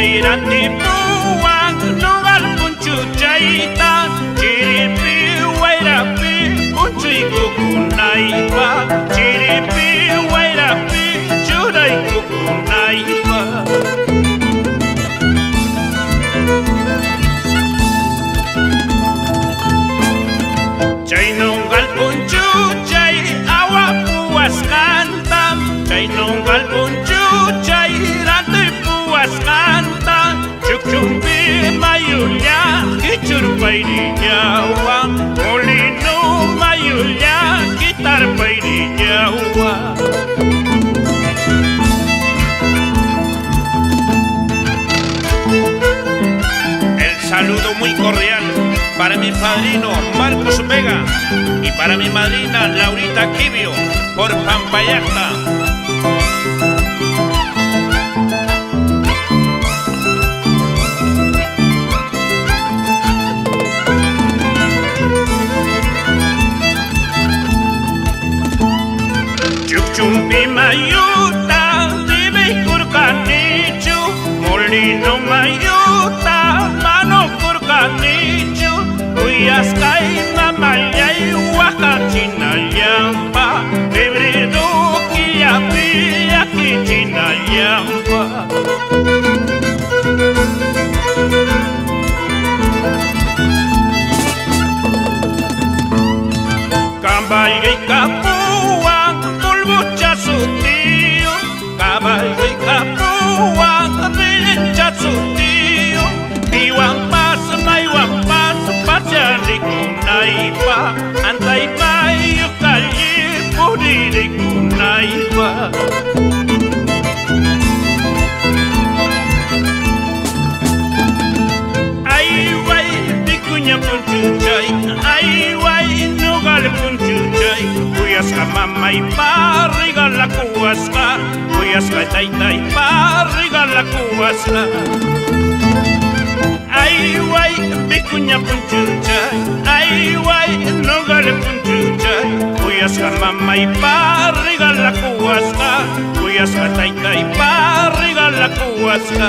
chayrante puwan nugal punchu chayta chiripi wayrapi punchuykukunaypa chiripi wayrapi churaykukunaypa chay nungal punchu chay awa puwasqantam chay nungal punchu chay rante puwasqanta chukchumpi mayulla kichurpayrillawa molino mayulla kitarpayrillawa. El saludo muy cordial para mi padrino Marcos Vega y para mi madrina Laurita Quibio por Pampayacta. Chukchumpi mayuta dime kurkanichu molino mayuta mano kurkanichu Uyaskay mamayay wakachinayampa Febrero kiyapi yakichinayampa Kabaygay kapuwang tulbucha su tío Kabaygay kapuwang rilincha su tío Iwan pas maywan pas pacharikunaypa Antaypa yukalli puririkunaypa Ayway dikuña punchuchay Ayway nugal punchuchay Uyasqa mamaypa rigala kuwasqa Uyasqa taytaypa rigala kuwasqa Ayway bikuña punchuchay Ayway nugal punchuchay Uyasqa mamaypa rigala kuwasqa Uyasqa taytaypa rigala kuwasqa